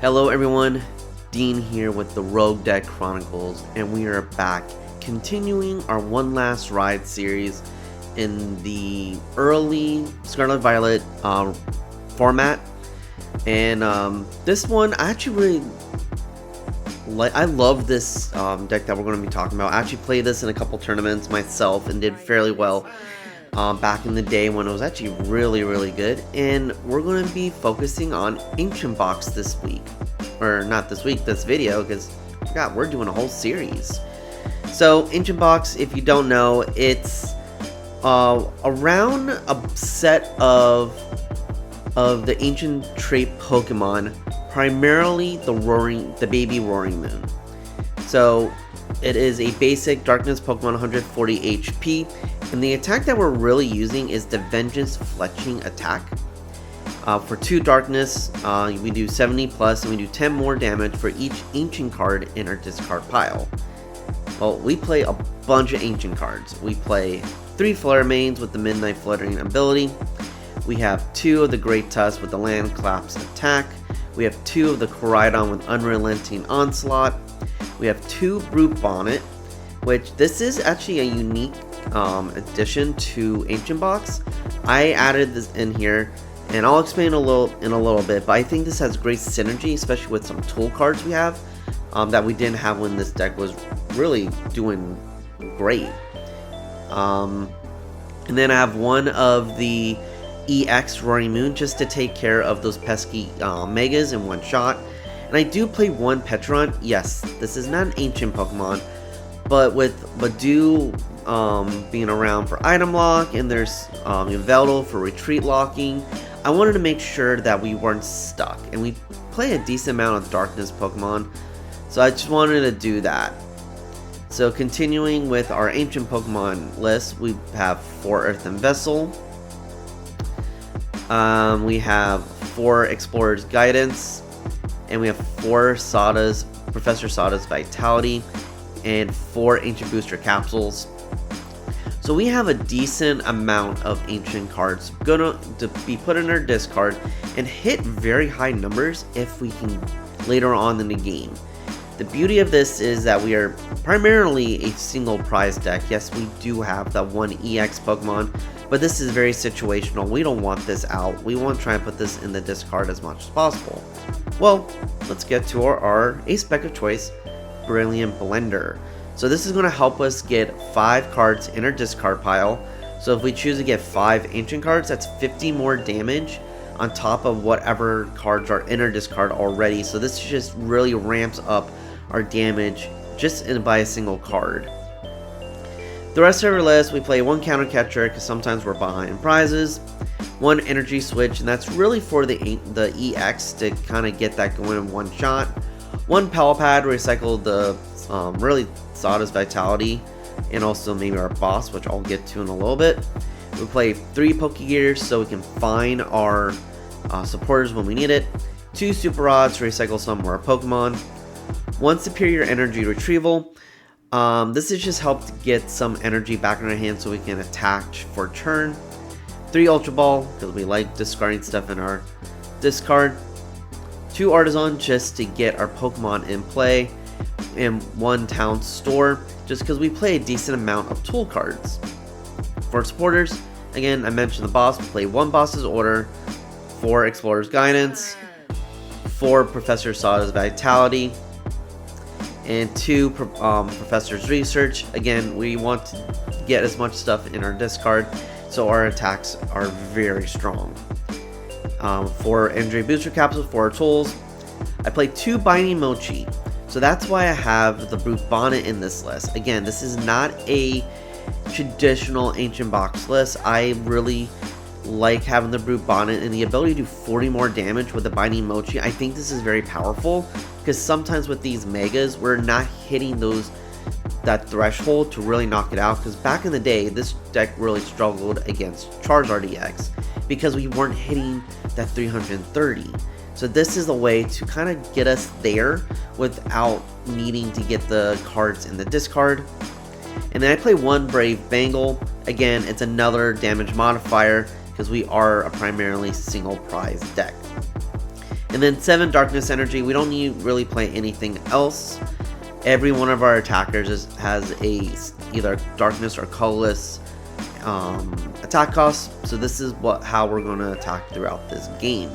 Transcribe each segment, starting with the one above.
Hello everyone, Dean here with the Rogue Deck Chronicles, and we are back continuing our One Last Ride series in the early Scarlet Violet format. And this one, I actually really I love this deck that we're going to be talking about. I actually played this in a couple tournaments myself and did fairly well back in the day when it was actually really good. And we're going to be focusing on Ancient Box this week, or not this week, this video, because I forgot we're doing a whole series. So Ancient Box, if you don't know, it's around a set of the ancient trait Pokemon, primarily the baby Roaring Moon. So it is a basic darkness Pokemon, 140 HP, and the attack that we're really using is the Vengeance Fletching attack. For 2 darkness, we do 70 plus, and we do 10 more damage for each ancient card in our discard pile. Well, we play a bunch of ancient cards. We play 3 Flutter mains with the Midnight Fluttering ability. We have 2 of the Great Tusk with the Land Collapse attack. We have 2 of the Koraidon with Unrelenting Onslaught. We have 2 Brute Bonnet, which this is actually a unique addition to Ancient Box. I added this in here, and I'll explain in a little bit, but I think this has great synergy, especially with some tool cards we have that we didn't have when this deck was really doing great. And then I have 1 of the EX Roaring Moon just to take care of those pesky megas in one shot. And I do play 1 Pecharunt. Yes, this is not an ancient Pokemon, but with Badu being around for item lock, and there's Yveltal for retreat locking, I wanted to make sure that we weren't stuck, and we play a decent amount of darkness Pokemon, so I just wanted to do that. So continuing with our ancient Pokemon list, we have 4 Earthen Vessel, we have 4 Explorer's Guidance, and we have 4 Professor Sada's Vitality, and 4 Ancient Booster Capsules. So we have a decent amount of ancient cards gonna to be put in our discard and hit very high numbers if we can later on in the game. The beauty of this is that we are primarily a single prize deck. Yes, we do have that 1 EX Pokemon, but this is very situational. We don't want this out. We want to try and put this in the discard as much as possible. Well, let's get to our ace spec of choice, Brilliant Blender. So this is going to help us get 5 cards in our discard pile. So if we choose to get 5 ancient cards, that's 50 more damage on top of whatever cards are in our discard already. So this just really ramps up our damage just by a single card. The rest of our list, we play 1 counter catcher because sometimes we're behind in prizes, 1 energy switch, and that's really for the EX to kind of get that going in one shot, 1 Pal Pad, recycle the really Sada's Vitality, and also maybe our boss, which I'll get to in a little bit. We play 3 Pokégears so we can find our supporters when we need it, 2 Super Rods to recycle some of our Pokemon, 1 Superior Energy Retrieval. This has just helped get some energy back in our hands so we can attack for turn, 3 Ultra Ball because we like discarding stuff in our discard, 2 Artazon just to get our Pokemon in play, and 1 Town Store just because we play a decent amount of tool cards. For supporters, again, I mentioned the boss. We play 1 Boss's Order, 4 Explorer's Guidance, 4 Professor Sada's Vitality, and 2 Professor's Research. Again, we want to get as much stuff in our discard so our attacks are very strong. 4 Energy Booster Capsules for our tools. I play 2 Binding Mochi, so that's why I have the Brute Bonnet in this list. Again, this is not a traditional Ancient Box list. I really like having the Brute Bonnet and the ability to do 40 more damage with the Binding Mochi. I think this is very powerful because sometimes with these megas, we're not hitting that threshold to really knock it out, because back in the day, this deck really struggled against Charizard EX because we weren't hitting that 330. So this is a way to kind of get us there without needing to get the cards in the discard. And then I play 1 Brave Bangle. Again, it's another damage modifier because we are a primarily single prize deck. And then 7 Darkness Energy. We don't need really play anything else. Every one of our attackers has a either Darkness or Colorless attack cost. So this is how we're going to attack throughout this game.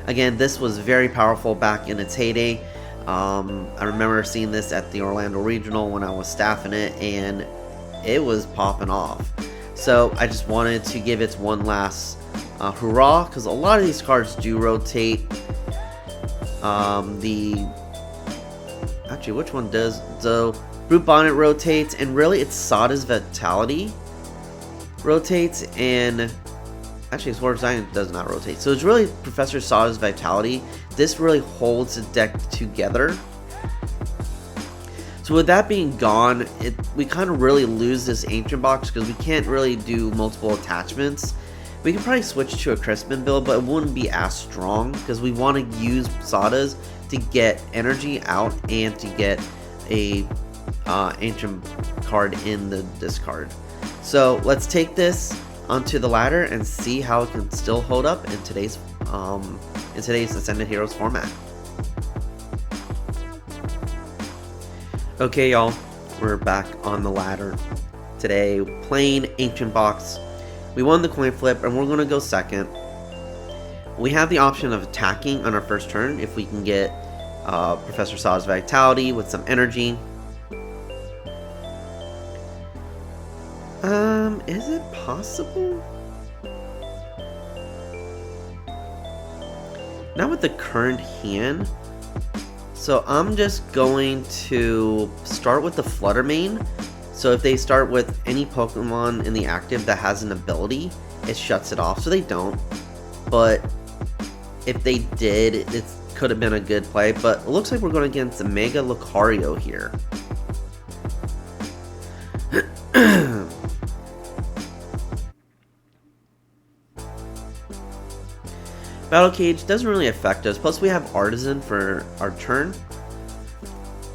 Again, this was very powerful back in its heyday. I remember seeing this at the Orlando Regional when I was staffing it, and it was popping off. So I just wanted to give it one last hurrah, because a lot of these cards do rotate. Actually, which one does? So Brute Bonnet rotates, and really it's Sada's Vitality rotates, and actually Sword Design does not rotate. So it's really Professor Sada's Vitality. This really holds the deck together. So with that being gone, we kind of really lose this Ancient Box because we can't really do multiple attachments. We could probably switch to a Crispin build, but it wouldn't be as strong because we want to use Sada's to get energy out and to get a Ancient card in the discard. So let's take this onto the ladder and see how it can still hold up in today's Ascended Heroes format. Okay, y'all, we're back on the ladder today, playing Ancient Box. We won the coin flip, and we're going to go second. We have the option of attacking on our first turn if we can get Professor Sada's Vitality with some energy. Is it possible? Not with the current hand. So I'm just going to start with the Flutter main. So if they start with any Pokemon in the active that has an ability, it shuts it off. So they don't. But if they did, it could have been a good play. But it looks like we're going against a Mega Lucario here. Battle Cage doesn't really affect us. Plus we have Artazon for our turn.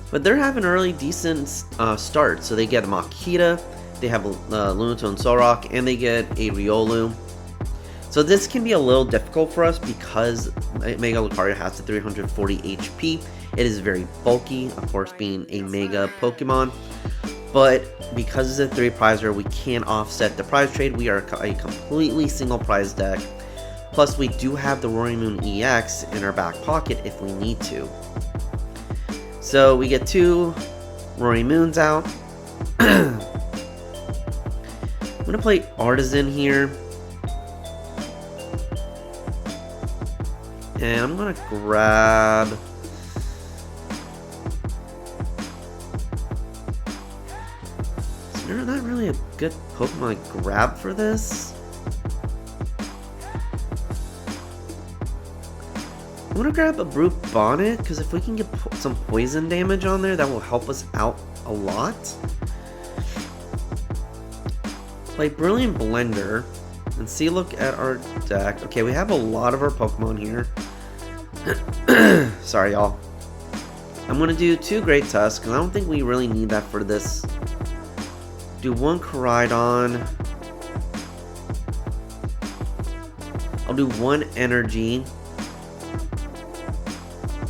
But they're having an early decent start. So they get a Makita, they have Lunatone Solrock, and they get a Riolu. So this can be a little difficult for us because Mega Lucario has the 340 HP. It is very bulky, of course being a Mega Pokemon. But because it's a 3 prizer, we can offset the prize trade. We are a completely single prize deck. Plus we do have the Roaring Moon EX in our back pocket if we need to. So we get 2 Roaring Moons out. I'm going to play Artazon here. And I'm going to grab... There's not really a good Pokemon to grab for this. I'm going to grab a Brute Bonnet, because if we can get some poison damage on there, that will help us out a lot. Play Brilliant Blender, and see, look at our deck. Okay, we have a lot of our Pokemon here. Sorry, y'all. I'm going to do 2 Great Tusk, because I don't think we really need that for this. Do 1 Koraidon. I'll do 1 Energy.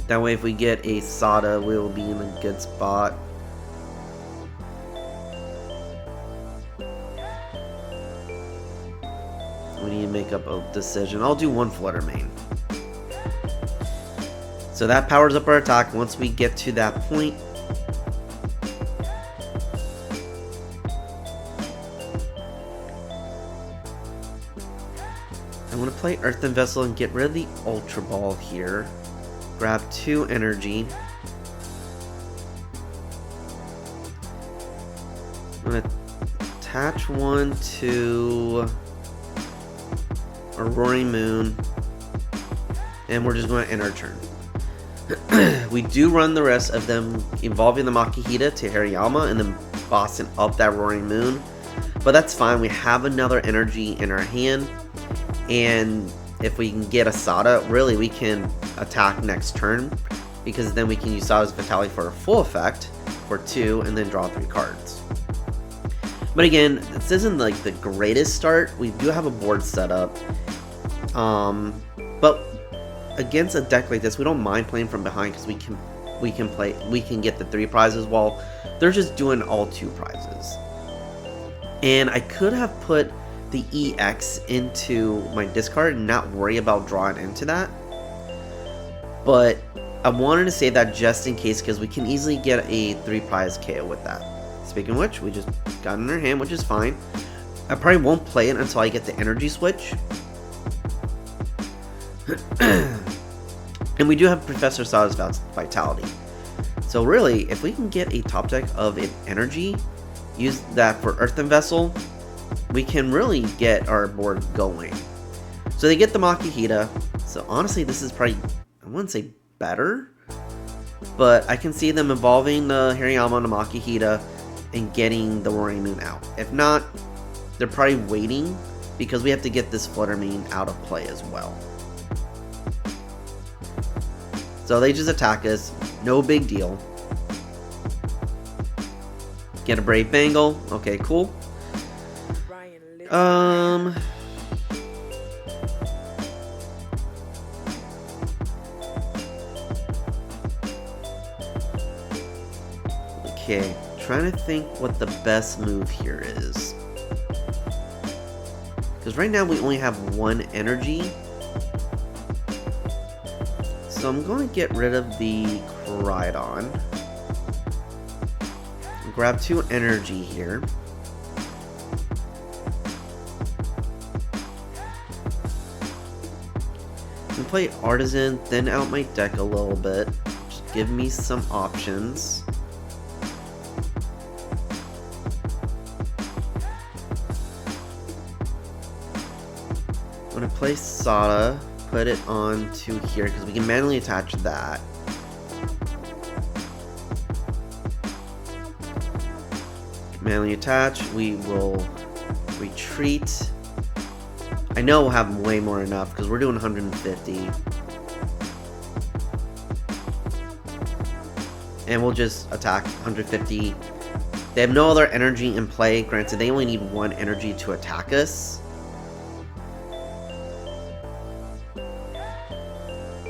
That way if we get a Sada, we'll be in a good spot. We need to make up a decision. I'll do 1 Flutter main. So that powers up our attack once we get to that point. I'm going to play Earthen Vessel and get rid of the Ultra Ball here. Grab 2 energy. I'm going to attach 1 to a Roaring Moon. And we're just going to end our turn. We do run the rest of them, involving the Makihita to Hariyama and then bossing up that Roaring Moon. But that's fine. We have another energy in our hand. And if we can get a Sada, really we can attack next turn, because then we can use Sada's Vitality for a full effect for 2 and then draw 3 cards. But again, this isn't like the greatest start. We do have a board set up, but against a deck like this, we don't mind playing from behind because we can get the 3 prizes while they're just doing all 2 prizes. And I could have put the EX into my discard and not worry about drawing into that, but I wanted to say that just in case because we can easily get a 3 prize KO with that. Speaking of which, we just got it in our hand, which is fine. I probably won't play it until I get the energy switch. And we do have Professor Sada's Vitality. So really, if we can get a top deck of an energy, use that for Earthen Vessel, we can really get our board going. So they get the Makihita. So honestly, this is probably, I wouldn't say better, but I can see them evolving the Hariyama and the Makihita and getting the Roaring Moon out. If not, they're probably waiting because we have to get this Flutter Mane out of play as well. So they just attack us, no big deal. Get a Brave Bangle, okay, cool. Okay, trying to think what the best move here is. Because right now we only have 1 energy. So I'm going to get rid of the Koraidon. Grab 2 energy here. I'm gonna play Artazon, thin out my deck a little bit. Just give me some options. I'm gonna play Sada, put it on to here because we can manually attach that. Manually attach, we will retreat. I know we'll have way more than enough because we're doing 150. And we'll just attack 150. They have no other energy in play. Granted, they only need 1 energy to attack us.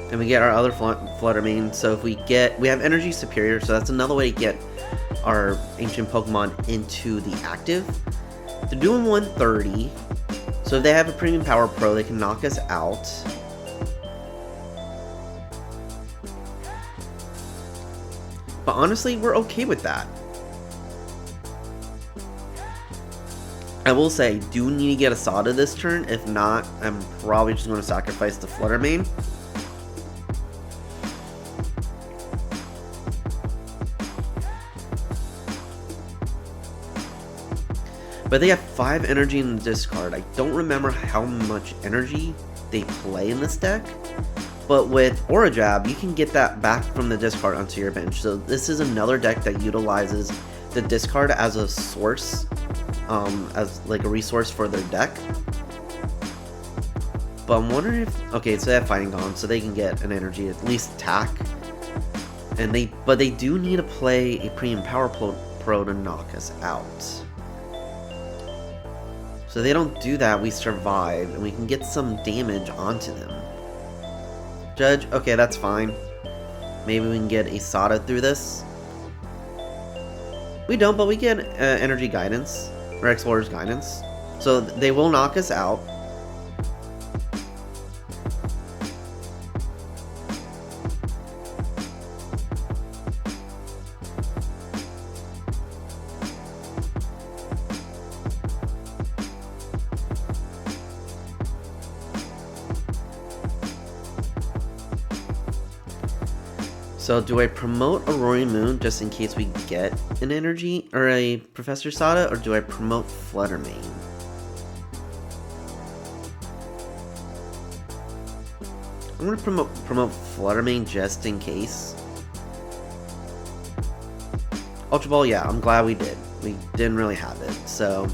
And we get our other Flutter Mane. So if we have energy superior, so that's another way to get our ancient Pokemon into the active. They're doing 130. So if they have a Premium Power Pro, they can knock us out. But honestly, we're okay with that. I will say, I do need to get a Sada this turn. If not, I'm probably just going to sacrifice the Flutter Mane. But they have 5 energy in the discard. I don't remember how much energy they play in this deck. But with Aura Jab, you can get that back from the discard onto your bench. So this is another deck that utilizes the discard as a source, as like a resource for their deck. But I'm wondering if, okay, so they have Fighting Gone, so they can get an energy, at least attack. And but they do need to play a Premium Power Pro to knock us out. So they don't do that, we survive, and we can get some damage onto them. Judge, okay, that's fine. Maybe we can get a Sada through this. We don't, but we get Energy Guidance, or Explorer's Guidance. So they will knock us out. So do I promote a Roaring Moon just in case we get an energy or a Professor Sada, or do I promote Flutter Mane? I'm gonna promote Flutter Mane just in case. Ultra Ball, yeah, I'm glad we did. We didn't really have it, so.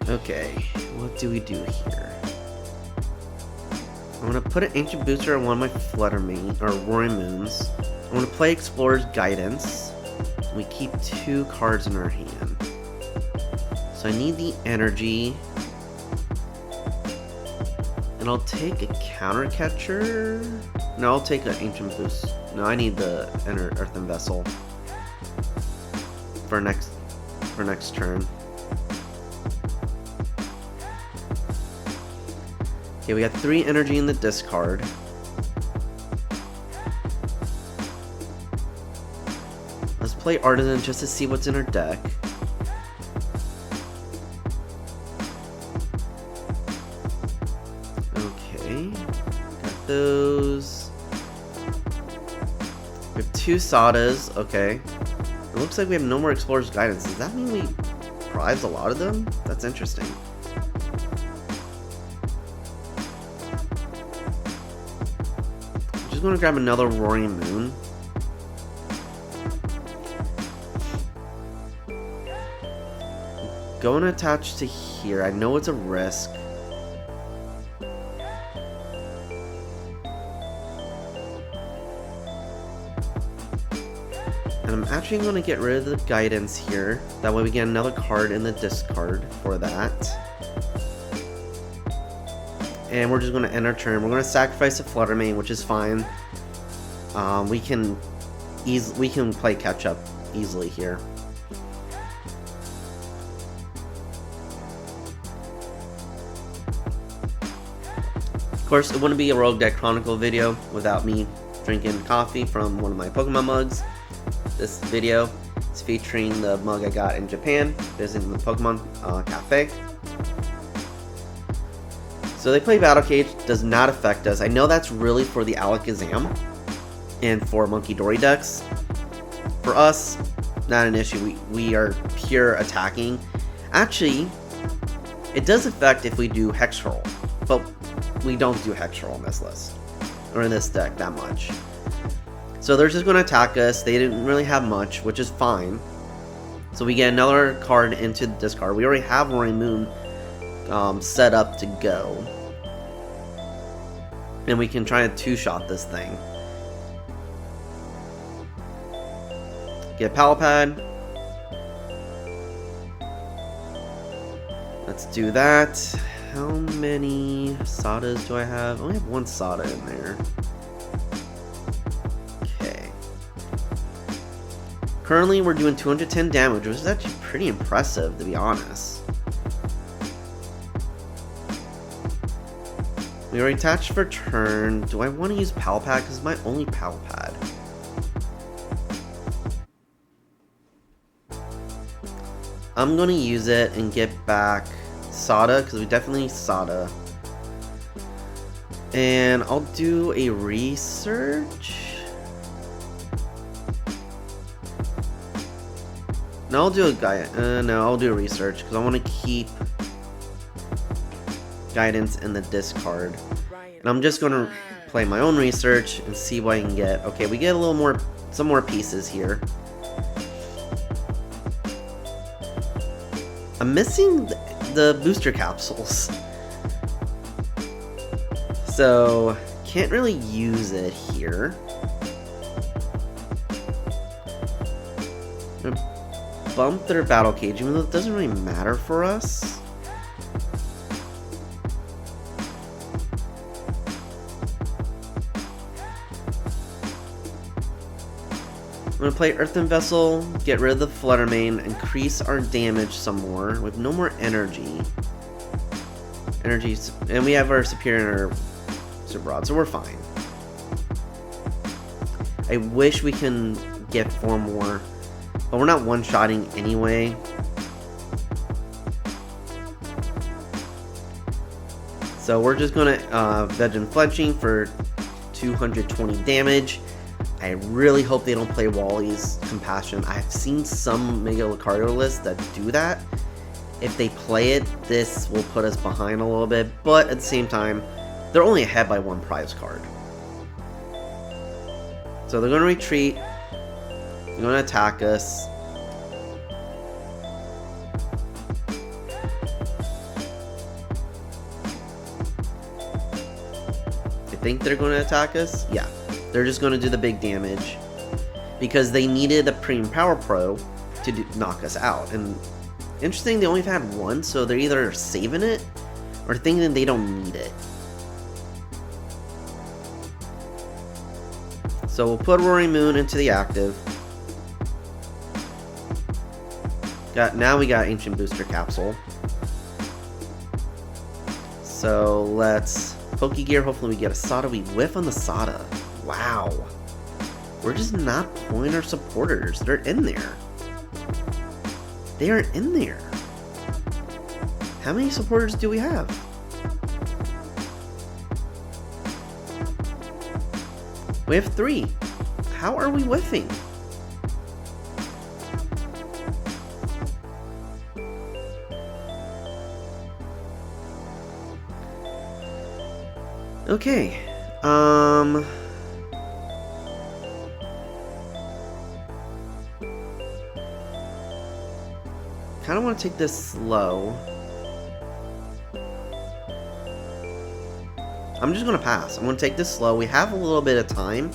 Okay, what do we do here? I'm gonna put an Ancient Booster on one of my Flutter Mane, or Roaring Moons. I'm gonna play Explorer's Guidance. We keep 2 cards in our hand. So So I need the energy. And I'll take a counter catcher. No, I'll take an ancient boost. No, I need the Earthen Vessel for next turn. Okay, we got 3 energy in the discard. Let's play Artazon just to see what's in our deck. Okay, got those. We have 2 Sadas, okay. It looks like we have no more Explorer's Guidance. Does that mean we prize a lot of them? That's interesting. I'm just gonna grab another Roaring Moon. Going to attach to here. I know it's a risk. And I'm actually going to get rid of the guidance here. That way we get another card in the discard for that. And we're just going to end our turn. We're going to sacrifice a Flutter Mane, which is fine. We can play catch up easily here. Of course, it wouldn't be a Rogue Deck Chronicle video without me drinking coffee from one of my Pokemon mugs. This video is featuring the mug I got in Japan, visiting the Pokemon Cafe. So they play Battle Cage, does not affect us. I know that's really for the Alakazam and for Monkey Dory decks. For us, not an issue. We are pure attacking. Actually, it does affect if we do Hex Roll, but we don't do Hex Roll in this list, or in this deck that much. So they're just going to attack us. They didn't really have much, which is fine. So we get another card into the discard. We already have Roaring Moon set up to go. And we can try to two-shot this thing. Get Pal Pad. Let's do that. How many Sadas do I have? I only have 1 Sada in there. Okay. Currently, we're doing 210 damage, which is actually pretty impressive, to be honest. We already attached for turn. Do I want to use Pal Pad? Because it's my only Pal Pad. I'm going to use it and get back Sada, because we definitely need Sada. And I'll do a research. No, I'll do a no, I'll do a research because I want to keep guidance in the discard. And I'm just going to play my own research and see what I can get. Okay, we get a little more, some more pieces here. I'm missing the booster capsules, so can't really use it here. I'm gonna bump their Battle Cage, even though it doesn't really matter for us. I'm going to play Earthen Vessel, get rid of the Flutter Mane, increase our damage some more with no more energy. And we have our Superior Super Rod, so we're fine. I wish we can get 4 more, but we're not one-shotting anyway. So we're just going to Veg and Fletching for 220 damage. I really hope they don't play Wally's Compassion. I've seen some Mega Lucario lists that do that. If they play it, this will put us behind a little bit, but at the same time, they're only ahead by 1 prize card. So they're going to retreat. They're going to attack us. I think they're going to attack us? Yeah. They're just going to do the big damage because they needed a Premium Power Pro to knock us out, and Interesting, they only had one, so they're either saving it or thinking they don't need it. So we'll put Roaring Moon into the active. Now we got Ancient Booster Capsule. So let's Pokégear. Hopefully we get a Sada. We whiff on the Sada. Wow. We're just not pulling our supporters. They're in there. They are in there. How many supporters do we have? We have 3. How are we whiffing? Okay. Kind of want to take this slow. I'm just going to pass. I'm going to take this slow. We have a little bit of time.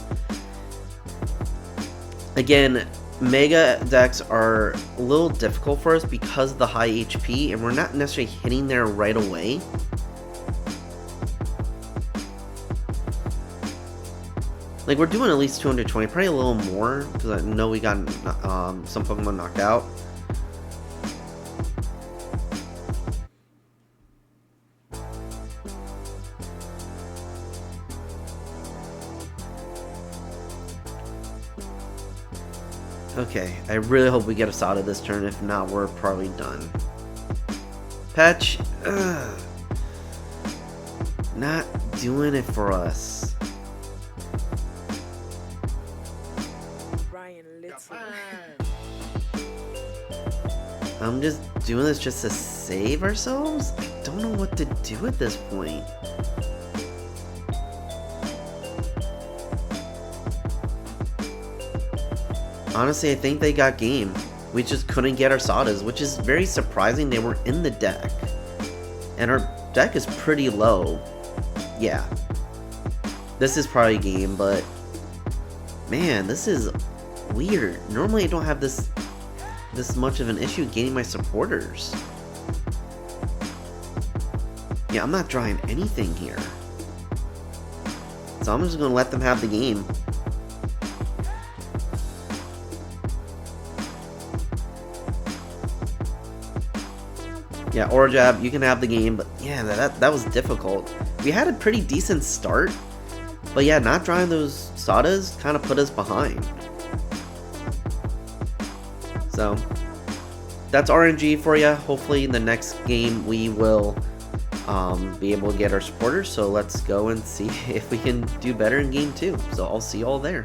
Again, Mega decks are a little difficult for us because of the high HP, and we're not necessarily hitting there right away. Like, we're doing at least 220, probably a little more, because I know we got some Pokemon knocked out. Okay, I really hope we get a Sada this turn. If not, we're probably done. Patch, not doing it for us. I'm just doing this just to save ourselves? I don't know what to do at this point. Honestly, I think they got game. We just couldn't get our Sadas, which is very surprising. They were in the deck. And our deck is pretty low. Yeah. This is probably game, but man, this is weird. Normally I don't have this much of an issue getting my supporters. Yeah, I'm not drawing anything here. So I'm just gonna let them have the game. Yeah, Aura Jab, you can have the game, but yeah, that was difficult. We had a pretty decent start, but yeah, not drawing those Sadas kind of put us behind. So, that's RNG for you. Hopefully in the next game we will be able to get our supporters, so let's go and see if we can do better in game 2. So I'll see you all there.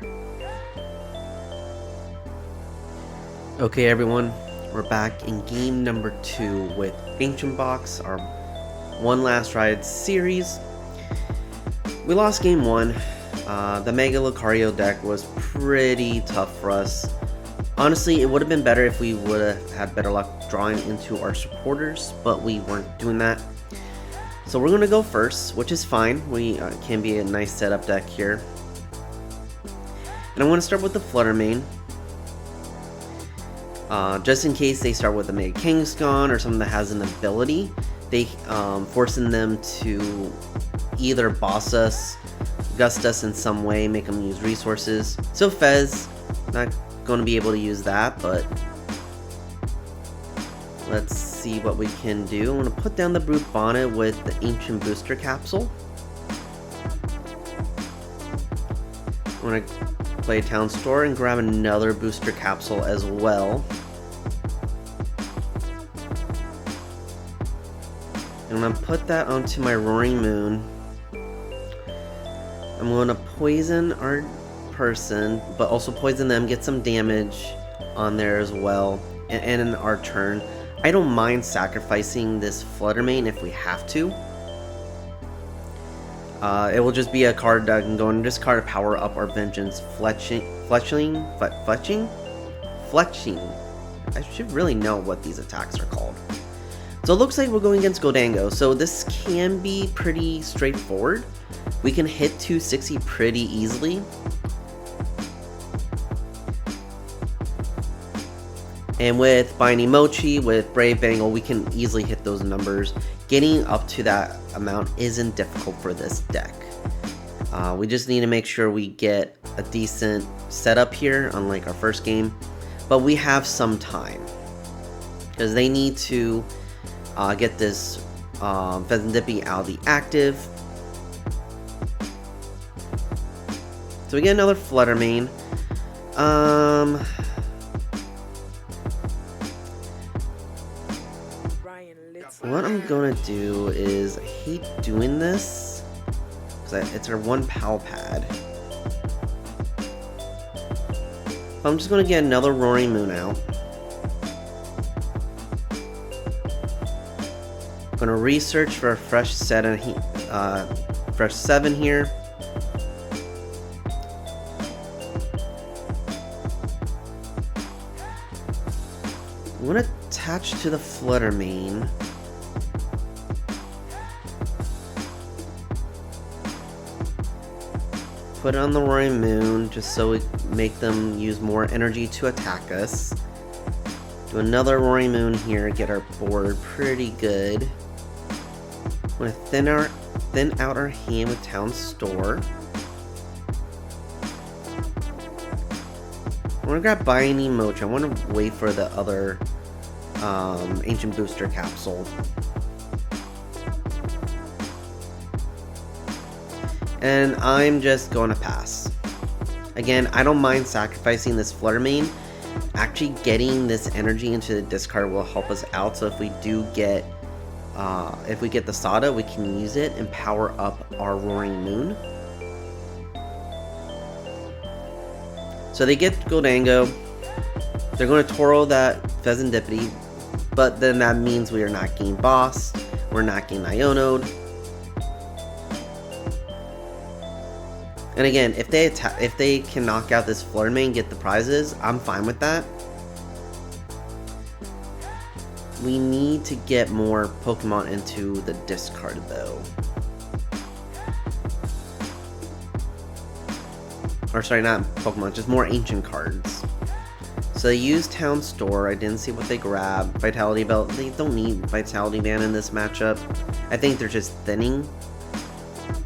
Okay everyone, we're back in game number 2 with Ancient Box, our one last ride series. We lost game 1. The Mega Lucario deck was pretty tough for us. Honestly, it would have been better if we would have had better luck drawing into our supporters, but we weren't doing that. So we're going to go first, which is fine. We can be a nice setup deck here. And I'm going to start with the Flutter main. Just in case they start with a Mega Kangaskhan or something that has an ability, they forcing them to either boss us, gust us in some way, make them use resources. So Fez, not going to be able to use that, but let's see what we can do. I'm going to put down the Brute Bonnet with the Ancient Booster Capsule. I'm going to play Town Store and grab another Booster Capsule as well. I'm going to put that onto my Roaring Moon. I'm going to poison our person, but also poison them, get some damage on there as well, and in our turn. I don't mind sacrificing this Flutter main if we have to. It will just be a card that can go and discard to power up our Vengeance Fletching. I should really know what these attacks are called. So it looks like we're going against Gholdengo, so this can be pretty straightforward. We can hit 260 pretty easily. And with Binding Mochi, with Brave Bangle, we can easily hit those numbers. Getting up to that amount isn't difficult for this deck. We just need to make sure we get a decent setup here, unlike our first game. But we have some time, because they need to get this Pheasant out of the active. So we get another Flutter main. What I'm gonna do is, I hate doing this, because it's our one Pal Pad. I'm just gonna get another Roaring Moon out. I'm gonna research for a fresh 7 here. I'm gonna attach to the Flutter main. Put it on the Roaring Moon, just so we make them use more energy to attack us. Do another Roaring Moon here, get our board pretty good. I'm gonna thin out our hand with Town Store. I'm gonna grab Binding Mochi. I want to wait for the other Ancient Booster Capsule. And I'm just going to pass. Again, I don't mind sacrificing this Flutter main. Actually getting this energy into the discard will help us out. So if we do get, if we get the Sada, we can use it and power up our Roaring Moon. So they get Goldango. They're going to Toro that Pheasant, but then that means we are not getting Boss. We're not getting Ionoed. And again, if they can knock out this Flutter main and get the prizes, I'm fine with that. We need to get more Pokemon into the discard though. Or sorry, not Pokemon, just more ancient cards. So they use Town Store. I didn't see what they grabbed. Vitality Belt. They don't need Vitality Band in this matchup. I think they're just thinning.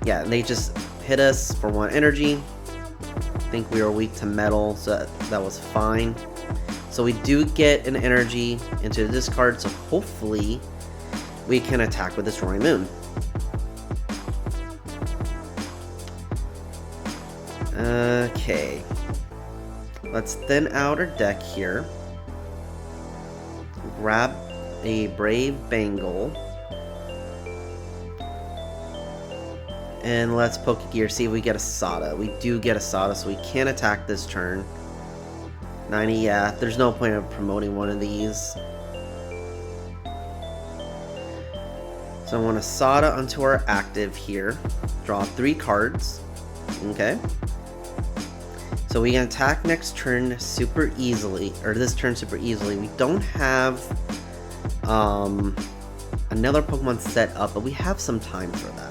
Yeah, they just hit us for 1 energy. I think we were weak to metal, so that was fine. So we do get an energy into the discard, so hopefully we can attack with this Roaring Moon. Okay. Let's thin out our deck here. Grab a Brave Bangle. And let's Pokégear, see if we get a Sada. We do get a Sada, so we can attack this turn. 90, yeah, there's no point of promoting one of these. So I want to Sada onto our active here. Draw 3 cards. Okay. So we can attack next turn super easily, or this turn super easily. We don't have another Pokemon set up, but we have some time for that.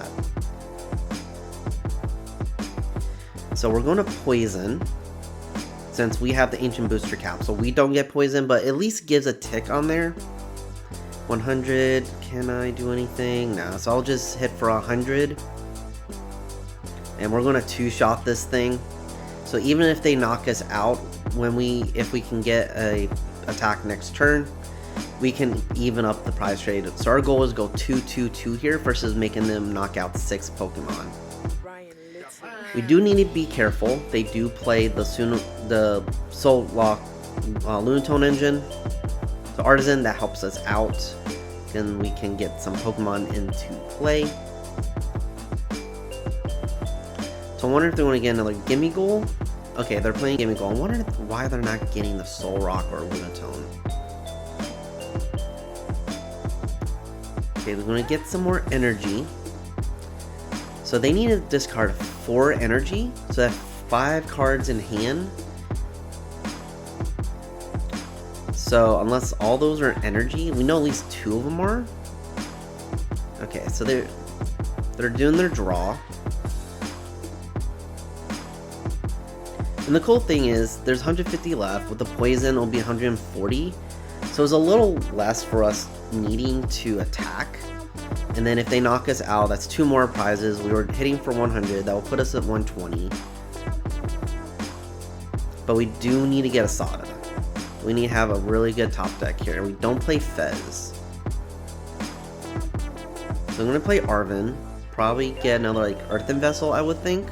So we're going to Poison, since we have the Ancient Booster Capsule. We don't get Poison, but at least gives a tick on there. 100, can I do anything? No, so I'll just hit for 100. And we're going to 2-shot this thing. So even if they knock us out, if we can get a attack next turn, we can even up the prize trade. So our goal is go 2-2-2 here versus making them knock out 6 Pokemon. We do need to be careful. They do play the Soul Lock Lunatone engine. So Artazon, that helps us out. Then we can get some Pokemon into play. So I wonder if they want to get another Gimme Goal. Okay, they're playing Gimme Goal. I wonder why they're not getting the Soul Rock or Lunatone. Okay, they're going to get some more energy. So they need to discard 4 energy, so that 5 cards in hand. So unless all those are energy, we know at least 2 of them are. Okay, so they're doing their draw. And the cool thing is, there's 150 left. With the Poison, it'll be 140. So it's a little less for us needing to attack. And then if they knock us out, that's 2 more prizes. We were hitting for 100. That will put us at 120. But we do need to get a Sada. We need to have a really good top deck here. We don't play Fez. So I'm going to play Arven. Probably get another like Earthen Vessel, I would think.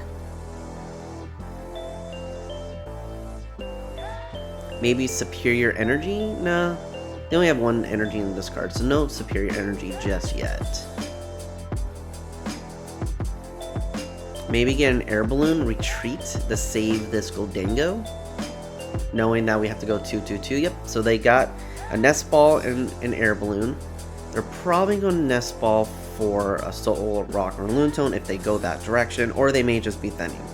Maybe Superior Energy? Nah. They only have 1 energy in the discard, so no Superior Energy just yet. Maybe get an Air Balloon, Retreat to save this Goldango. Knowing that we have to go 2/2/2. Yep, so they got a Nest Ball and an Air Balloon. They're probably going to Nest Ball for a Soul Rock or Lunatone if they go that direction, or they may just be thinning.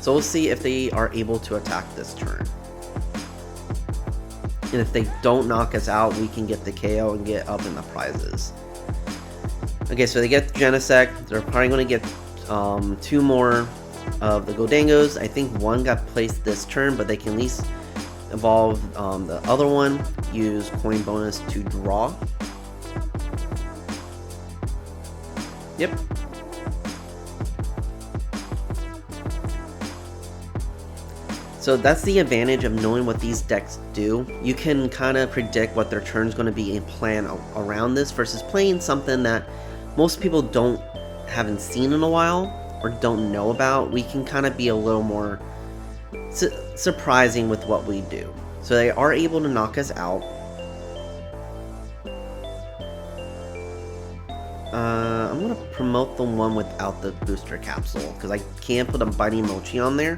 So we'll see if they are able to attack this turn. And if they don't knock us out, we can get the KO and get up in the prizes. Okay, so they get Genesect. They're probably going to get 2 more of the Goldangos. I think 1 got placed this turn, but they can at least evolve the other one, use coin bonus to draw. Yep. So that's the advantage of knowing what these decks do. You can kind of predict what their turn's going to be and plan around this versus playing something that most people haven't seen in a while or don't know about. We can kind of be a little more surprising with what we do. So they are able to knock us out. I'm going to promote the one without the booster capsule because I can't put a Binding Mochi on there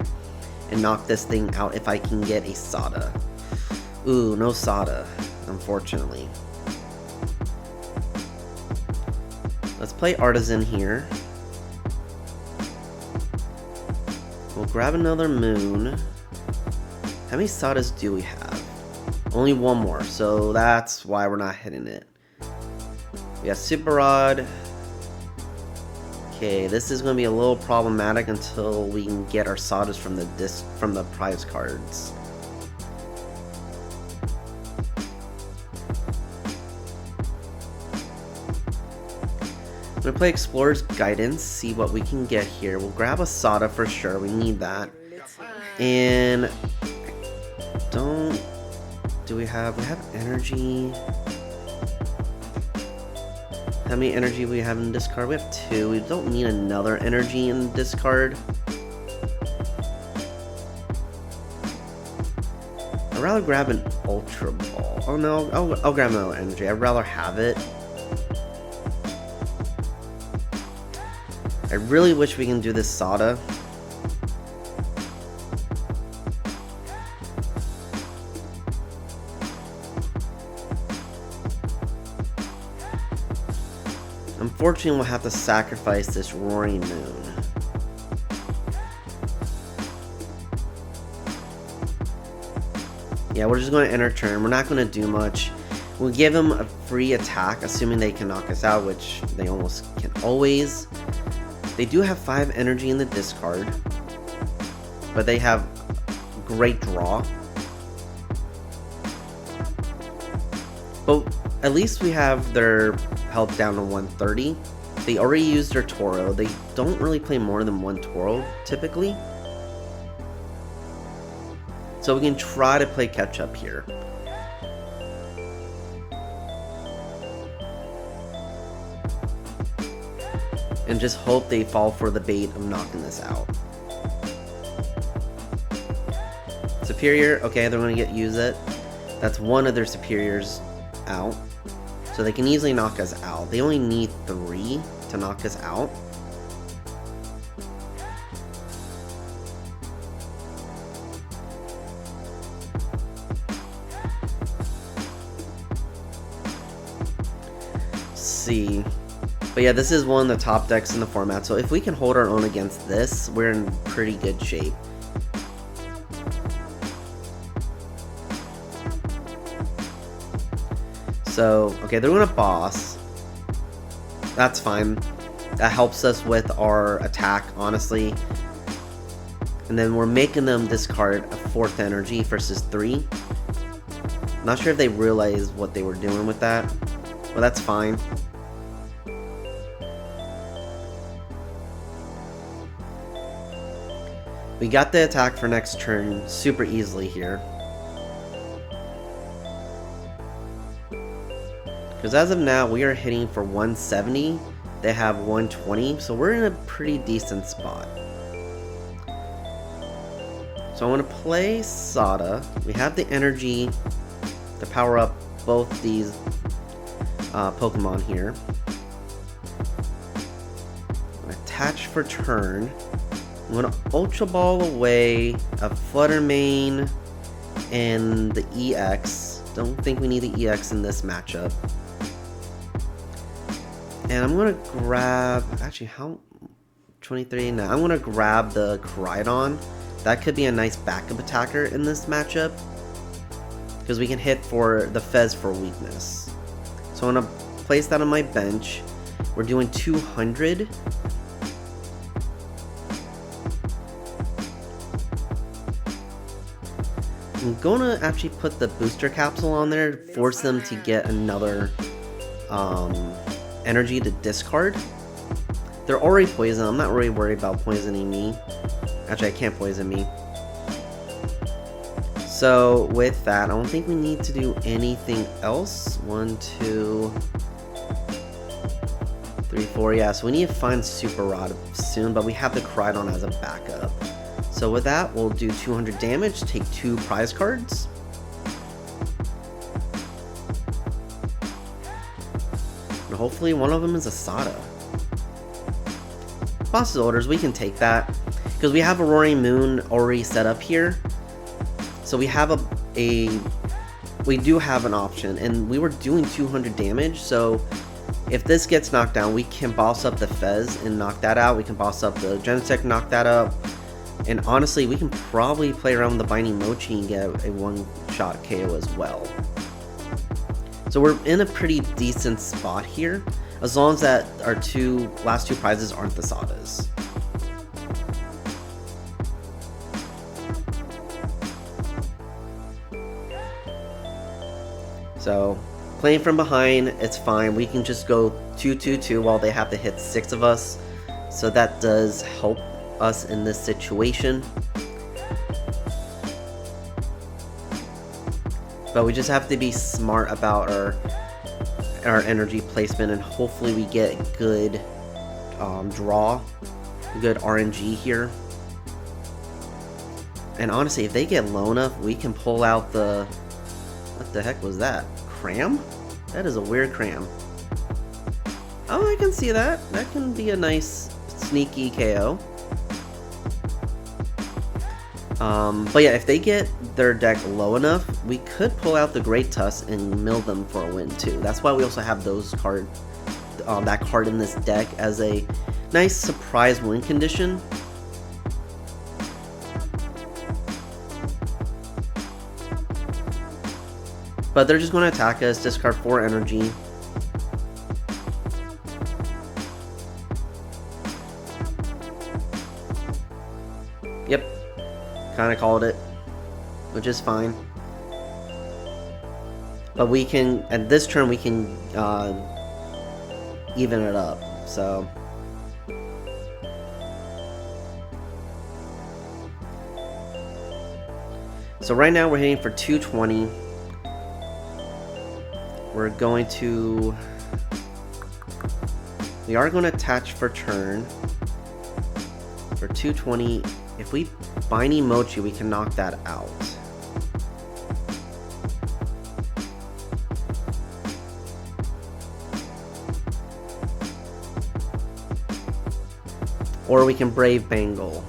and knock this thing out if I can get a Sada. Ooh, no Sada, unfortunately. Let's play Artazon here. We'll grab another Moon. How many Sadas do we have? Only 1 more, so that's why we're not hitting it. We got Super Rod. Okay, this is going to be a little problematic until we can get our Sadas from the prize cards. I'm going to play Explorer's Guidance, see what we can get here. We'll grab a Sada for sure, we need that. And we have energy. How many energy we have in discard? We have 2. We don't need another energy in discard. I'd rather grab an Ultra Ball. Oh no, I'll grab another energy. I'd rather have it. I really wish we can do this Sada. Unfortunately, we'll have to sacrifice this Roaring Moon. Yeah, we're just going to end our turn. We're not going to do much. We'll give them a free attack, assuming they can knock us out, which they almost can always. They do have 5 energy in the discard, but they have great draw. But at least we have their health down to 130. They already used their Toro. They don't really play more than 1 Toro typically. So we can try to play catch up here. And just hope they fall for the bait of knocking this out. Superior, okay, they're going to use it. That's 1 of their superiors out. So they can easily knock us out. They only need 3 to knock us out. Let's see. But yeah, this is one of the top decks in the format. So if we can hold our own against this, we're in pretty good shape. So, okay, they're going to boss. That's fine. That helps us with our attack, honestly. And then we're making them discard a 4th energy versus 3. Not sure if they realized what they were doing with that, but that's fine. We got the attack for next turn super easily here. Because as of now, we are hitting for 170. They have 120, so we're in a pretty decent spot. So I'm going to play Sada. We have the energy to power up both these Pokemon here. I'm going to attach for turn. I'm going to Ultra Ball away a Flutter main and the EX. Don't think we need the EX in this matchup. And I'm going to grab, actually how, 23, no, I'm going to grab the Koraidon. That could be a nice backup attacker in this matchup, because we can hit for the Fez for weakness. So I'm going to place that on my bench. We're doing 200. I'm going to actually put the booster capsule on there, force them to get another energy to discard. They're already poisoned. I'm not really worried about poisoning me. Actually, I can't poison me. So with that, I don't think we need to do anything else. 1, 2, 3, 4. Yeah, so we need to find Super Rod soon, but we have the Koraidon as a backup. So with that, we'll do 200 damage, take 2 prize cards. And hopefully one of them is a Sada. Boss's Orders, we can take that. Because we have a Roaring Moon already set up here. So we have we do have an option, and we were doing 200 damage, so if this gets knocked down, we can boss up the Fez and knock that out. We can boss up the Genesect, knock that up. And honestly, we can probably play around with the Binding Mochi and get a one-shot KO as well. So we're in a pretty decent spot here, as long as that our last two prizes aren't the Sadas. So, playing from behind, it's fine. We can just go 2-2-2 while they have to hit 6 of us. So that does help us in this situation. But we just have to be smart about our energy placement, and hopefully we get good draw, good RNG here. And honestly, if they get low enough, we can pull out the... What the heck was that? Cram? That is a weird cram. Oh, I can see that. That can be a nice sneaky KO. But yeah, if they get their deck low enough, we could pull out the Great Tusk and mill them for a win too. That's why we also have those that card in this deck as a nice surprise win condition. But they're just going to attack us, discard 4 energy. Yep, kind of called it, which is fine. But we can, at this turn, we can even it up, so. So right now we're hitting for 220. We're going to... We are going to attach for turn. For 220. If we Binding Mochi, we can knock that out. Or we can Brave Bangle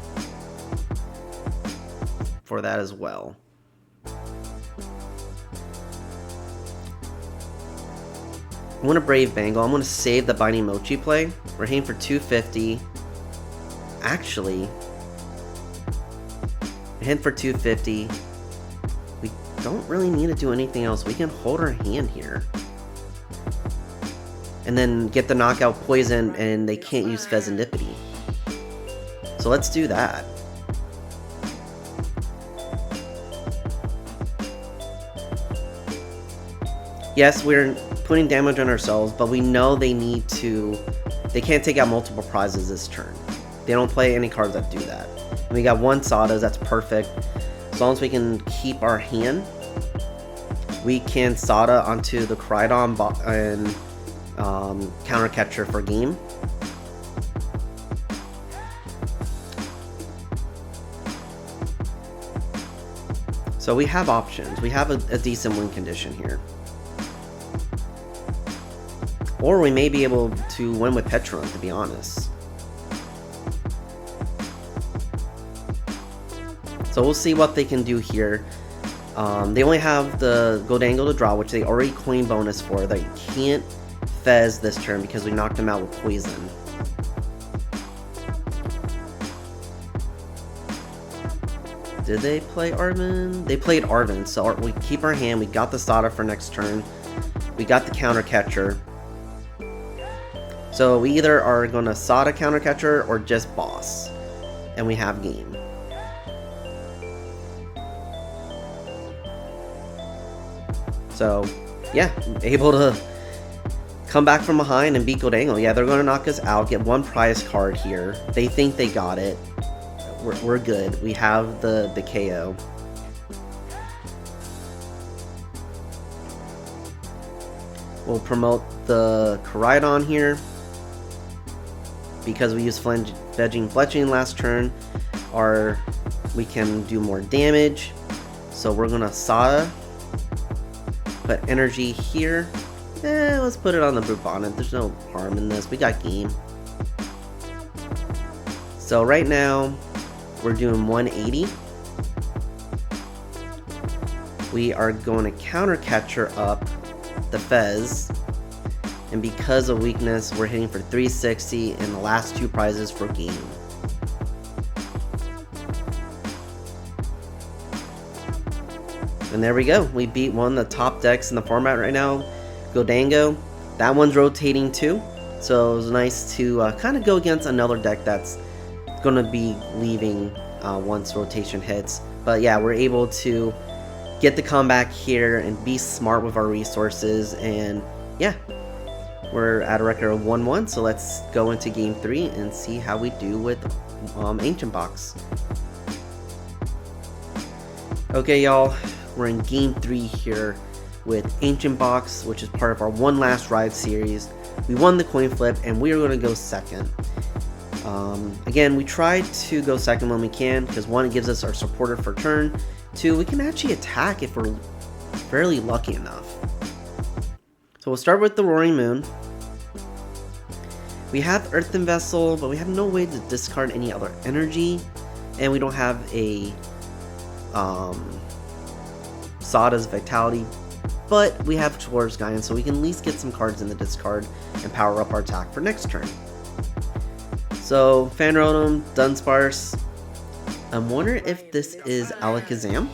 for that as well. I'm going to Brave Bangle. I'm going to save the Binding Mochi play. We're hitting for 250. Actually, we're hitting for 250. We don't really need to do anything else. We can hold our hand here. And then get the knockout poison, and they can't use Fezandipity. So let's do that. Yes, we're putting damage on ourselves, but we know they can't take out multiple prizes this turn. They don't play any cards that do that. And we got 1 Sada, that's perfect. As long as we can keep our hand, we can Sada onto the Koraidon and counter catcher for game. So we have options. We have a decent win condition here. Or we may be able to win with Pecharunt, to be honest. So we'll see what they can do here. They only have the Gholdengo to draw, which they already coin bonus for. They can't Fez this turn because we knocked them out with Poison. Did they play Arven? They played Arven, so we keep our hand. We got the Sada for next turn. We got the counter catcher. So we either are going to Sada counter catcher or just boss. And we have game. So, yeah, able to come back from behind and beat Gholdengo. Yeah, they're going to knock us out, get 1 prize card here. They think they got it. We're good. We have the KO. We'll promote the Koraidon here. Because we used Fletching last turn, we can do more damage. So we're going to Sada. Put energy here. Let's put it on the Brute Bonnet. There's no harm in this. We got game. So right now, we're doing 180. We are going to counter catcher up the Fez. And because of weakness, we're hitting for 360 and the last 2 prizes for game. And there we go. We beat one of the top decks in the format right now, Gholdengo. That one's rotating too. So it was nice to kind of go against another deck that's going to be leaving once rotation hits. But yeah, we're able to get the comeback here and be smart with our resources. And yeah, we're at a record of 1-1. So let's go into game 3 and see how we do with Ancient Box. Okay, y'all. We're in game 3 here with Ancient Box, which is part of our One Last Ride series. We won the coin flip and we are going to go second. Again, we try to go second when we can because 1, it gives us our supporter for turn. 2, we can actually attack if we're fairly lucky enough. So we'll start with the Roaring Moon. We have Earthen Vessel, but we have no way to discard any other energy. And we don't have a Sada's Vitality, but we have Towards Guidance, so we can at least get some cards in the discard and power up our attack for next turn. So, Fanrotom, Dunsparce. I'm wondering if this is Alakazam.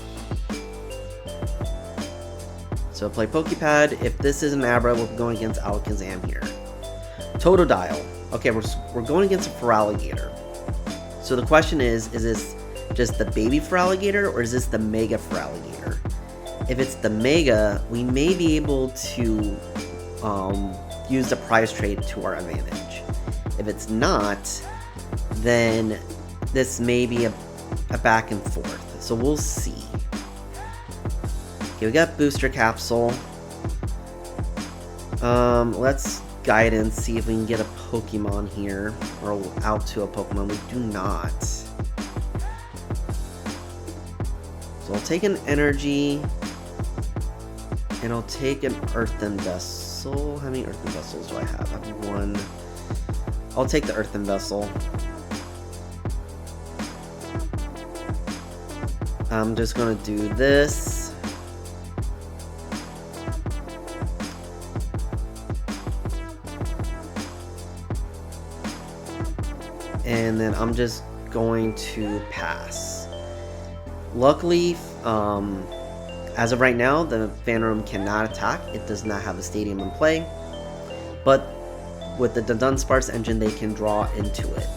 So play Pokepad. If this is an Abra, we're going against Alakazam here. Totodile. Okay, we're going against a Feraligatr. So the question is this just the baby Feraligatr or is this the Mega Feraligatr? If it's the Mega, we may be able to use the prize trade to our advantage. If it's not, then this may be a back and forth. So we'll see. Okay, we got Booster Capsule. Let's Guidance, see if we can get a Pokemon here, or out to a Pokemon. We do not. So I'll take an Energy, and I'll take an Earthen Vessel. How many Earthen Vessels do I have? I have 1. I'll take the Earthen Vessel. I'm just gonna do this. And then I'm just going to pass. Luckily, as of right now, the Fanrotom cannot attack. It does not have a stadium in play. But with the Dunsparce engine, they can draw into it.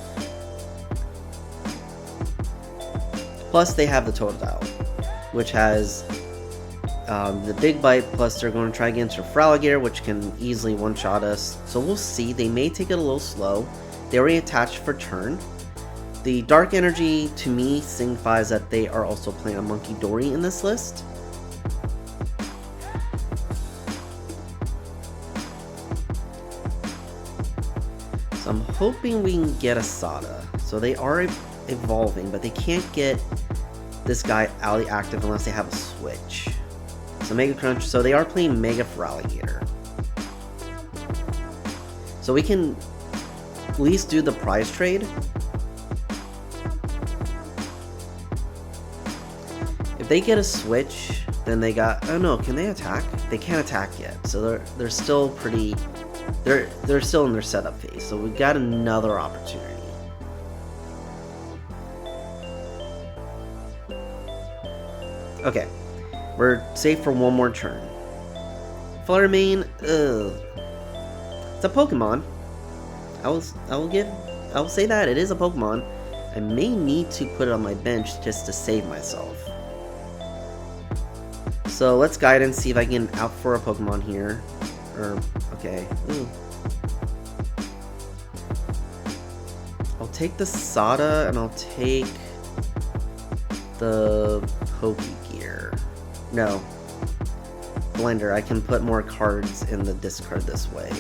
Plus, they have the Totodile, which has The Big Bite, plus they're going to try against Retrieval, which can easily one-shot us. So we'll see. They may take it a little slow. They already attached for turn. The Dark Energy, to me, signifies that they are also playing a Monkey Dory in this list. So I'm hoping we can get a Sada. So they are evolving, but they can't get this guy out of the active unless they have a switch. So Mega Crunch, so they are playing Mega Feraligatr. So we can at least do the prize trade. If they get a switch, then they got, oh no, can they attack? They can't attack yet. So they're still pretty, they're still in their setup phase. So we've got another opportunity. Okay. We're safe for one more turn. Flutter Mane, it's a Pokemon. I will say that it is a Pokemon. I may need to put it on my bench just to save myself. So let's Guidance, see if I can out for a Pokemon here. Okay. Ooh. I'll take the Sada and I'll take the Pokégear. No. Blender, I can put more cards in the discard this way.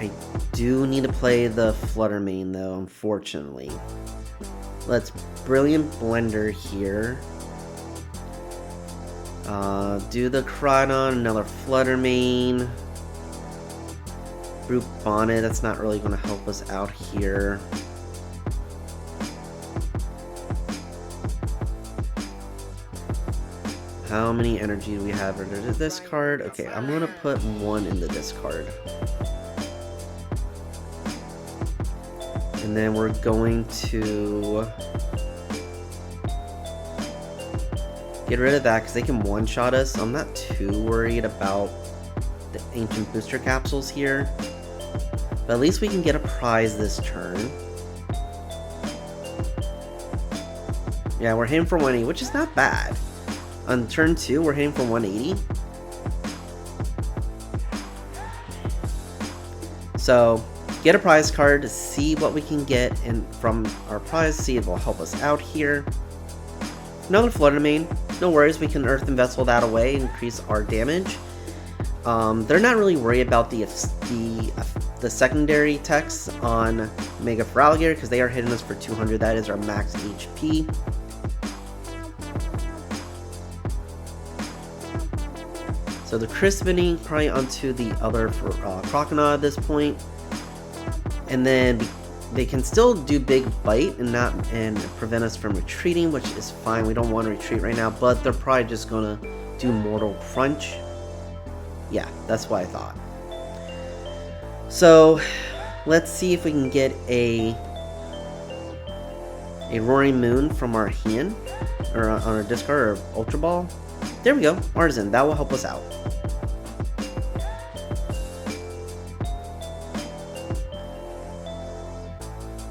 I do need to play the Flutter Mane though, unfortunately. Let's Brilliant Blender here. Do the Koraidon, another Flutter Mane. Brute Bonnet, that's not really going to help us out here. How many energy do we have under the discard? Okay, I'm going to put one in the discard. And then we're going to get rid of that because they can one-shot us. So I'm not too worried about the Ancient Booster Capsules here. But at least we can get a prize this turn. Yeah, we're hitting for 180, which is not bad. On turn 2, we're hitting for 180. So, get a prize card to see what we can get from our prize, see if it will help us out here. Another Flutter Mane. No worries, we can Earthen Vessel that away, increase our damage. They're not really worried about the secondary techs on Mega Feraligatr because they are hitting us for 200. That is our max HP. So the Crispity probably onto the other Crocodile at this point. And then they can still do Big Bite and prevent us from retreating, which is fine. We don't want to retreat right now, but they're probably just gonna do Mortal Crunch. Yeah, that's what I thought. So let's see if we can get a Roaring Moon from our hand, or on our discard, or Ultra Ball. There we go, Artazon. That will help us out.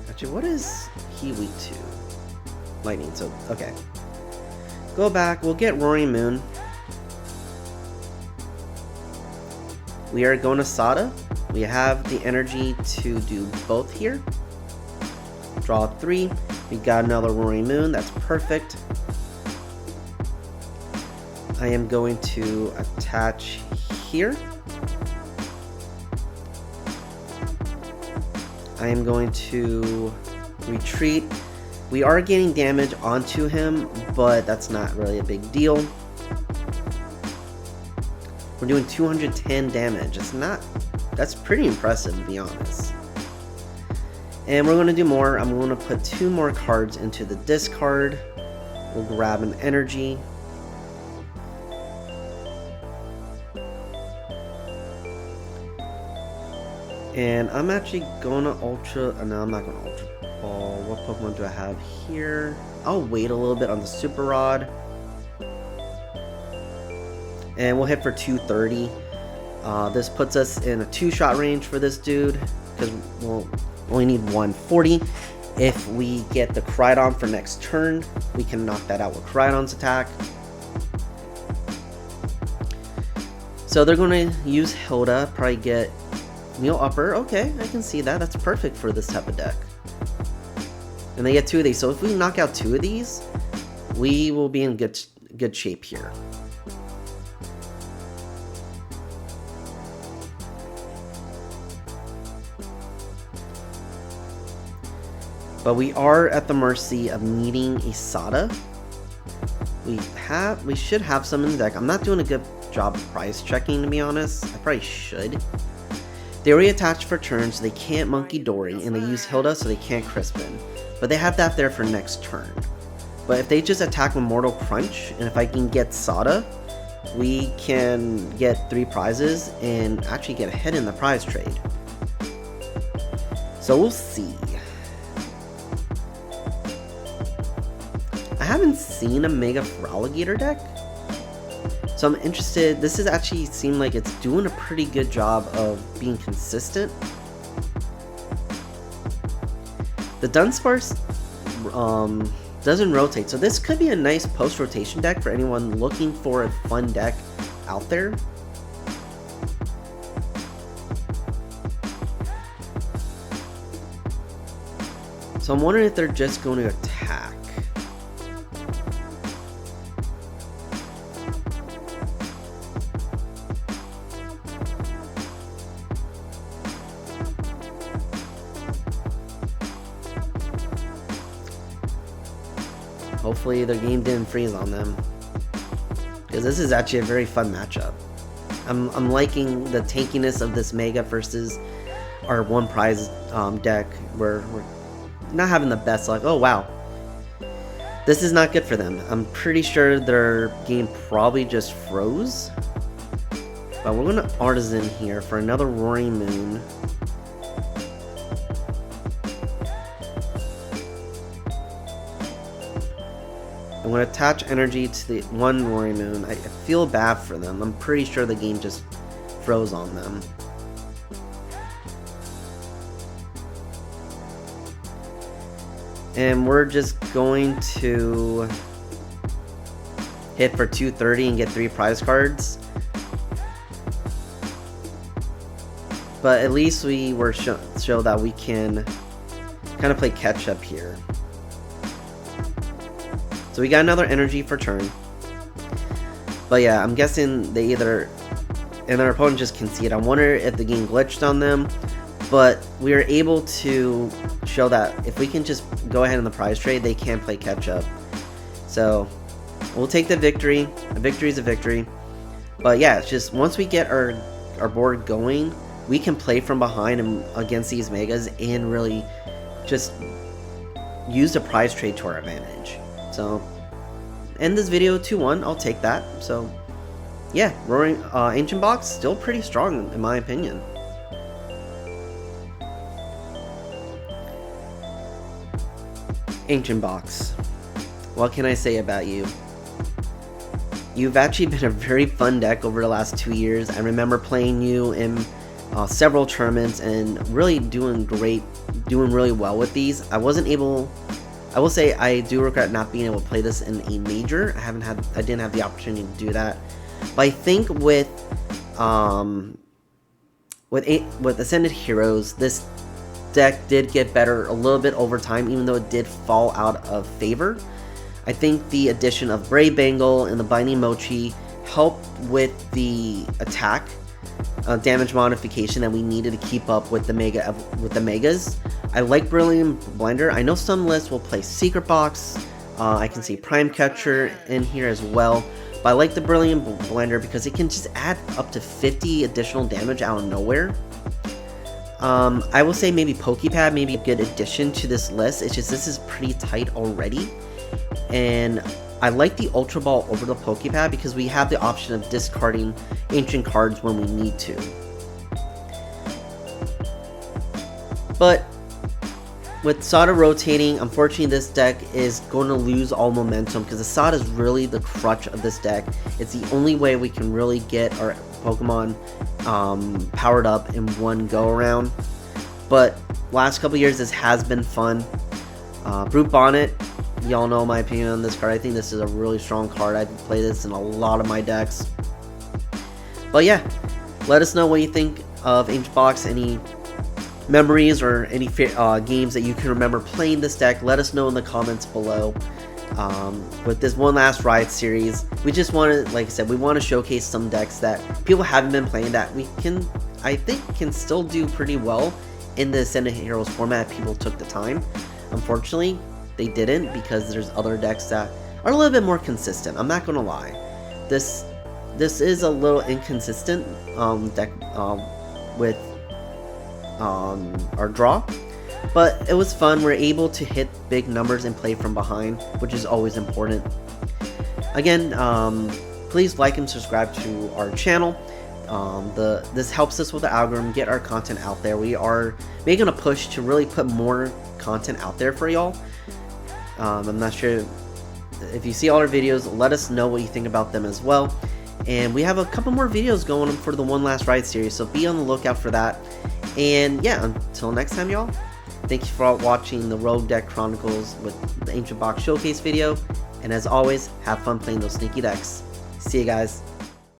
Actually, what is he weak to? Lightning, so, okay. Go back, we'll get Roaring Moon. We are going to Sada. We have the energy to do both here. Draw 3. We got another Roaring Moon, that's perfect. I am going to attach here. I am going to retreat. We are getting damage onto him, but that's not really a big deal. We're doing 210 damage. That's pretty impressive, to be honest. And we're going to do more. I'm going to put 2 more cards into the discard. We'll grab an energy. And I'm actually gonna no, I'm not gonna Ultra Ball. What Pokemon do I have here? I'll wait a little bit on the Super Rod. And we'll hit for 230. This puts us in a 2-shot range for this dude, because we'll only need 140. If we get the Koraidon for next turn, we can knock that out with Koraidon's attack. So they're going to use Hilda, probably get Meal Upper. Okay, I can see that. That's perfect for this type of deck. And they get 2 of these. So if we knock out 2 of these, we will be in good shape here. But we are at the mercy of needing a Sada. We should have some in the deck. I'm not doing a good job price checking, to be honest. I probably should. They already attach for turn, so they can't Monkey Dory, and they use Hilda, so they can't Crispin. But they have that there for next turn. But if they just attack with Mortal Crunch, and if I can get Sada, we can get 3 prizes and actually get ahead in the prize trade. So we'll see. I haven't seen a Mega Feraligatr deck, so I'm interested. This has actually seemed like it's doing a pretty good job of being consistent. The Dunsparce doesn't rotate, so this could be a nice post-rotation deck for anyone looking for a fun deck out there. So I'm wondering if they're just going to attack. Hopefully their game didn't freeze on them, because this is actually a very fun matchup. I'm liking the tankiness of this Mega versus our 1 prize deck, where we're not having the best luck. Oh wow, this is not good for them. I'm pretty sure their game probably just froze. But we're going to Artazon here for another Roaring Moon. I'm going to attach energy to the 1 Roaring Moon. I feel bad for them. I'm pretty sure the game just froze on them. And we're just going to hit for 230 and get 3 prize cards. But at least we were show that we can kind of play catch up here. So we got another energy for turn. But yeah, I'm guessing they either, and their opponent just conceded. I wonder if the game glitched on them. But we were able to show that if we can just go ahead in the prize trade, they can play catch up. So we'll take the victory. A victory is a victory. But yeah, it's just once we get our board going, we can play from behind and against these Megas and really just use the prize trade to our advantage. So, end this video 2-1, I'll take that. So, yeah, Roaring Ancient Box, still pretty strong in my opinion. Ancient Box, what can I say about you? You've actually been a very fun deck over the last 2 years. I remember playing you in several tournaments and really doing really well with these. I will say I do regret not being able to play this in a major. I didn't have the opportunity to do that. But I think with Ascended Heroes, this deck did get better a little bit over time, even though it did fall out of favor. I think the addition of Brave Bangle and the Binding Mochi helped with the attack damage modification that we needed to keep up with the Megas. I like Brilliant Blender. I know some lists will play Secret Box. I can see Prime Catcher in here as well. But I like the Brilliant Blender because it can just add up to 50 additional damage out of nowhere. I will say maybe Pokepad may be a good addition to this list. It's just this is pretty tight already. And I like the Ultra Ball over the Pokepad because we have the option of discarding ancient cards when we need to. But with Sada rotating, unfortunately this deck is going to lose all momentum because the Sada is really the crutch of this deck. It's the only way we can really get our Pokemon powered up in one go around. But last couple years this has been fun. Brute Bonnet, y'all know my opinion on this card. I think this is a really strong card. I play this in a lot of my decks. But yeah, let us know what you think of Ancient Box, any memories or any games that you can remember playing this deck. Let us know in the comments below. With this One Last Ride series, we just want to, like I said, we want to showcase some decks that people haven't been playing that we can, I think, can still do pretty well in the Ascended Heroes format if people took the time. Unfortunately, they didn't, because there's other decks that are a little bit more consistent. I'm not gonna lie, this is a little inconsistent deck with our draw, but it was fun. We're able to hit big numbers and play from behind, which is always important. Again, please like and subscribe to our channel. This helps us with the algorithm, get our content out there. We are making a push to really put more content out there for y'all. I'm not sure if you see all our videos, let us know what you think about them as well. And we have a couple more videos going for the One Last Ride series, so be on the lookout for that. And yeah, until next time, y'all, thank you for watching the Rogue Deck Chronicles with the Ancient Box Showcase video. And as always, have fun playing those sneaky decks. See you guys.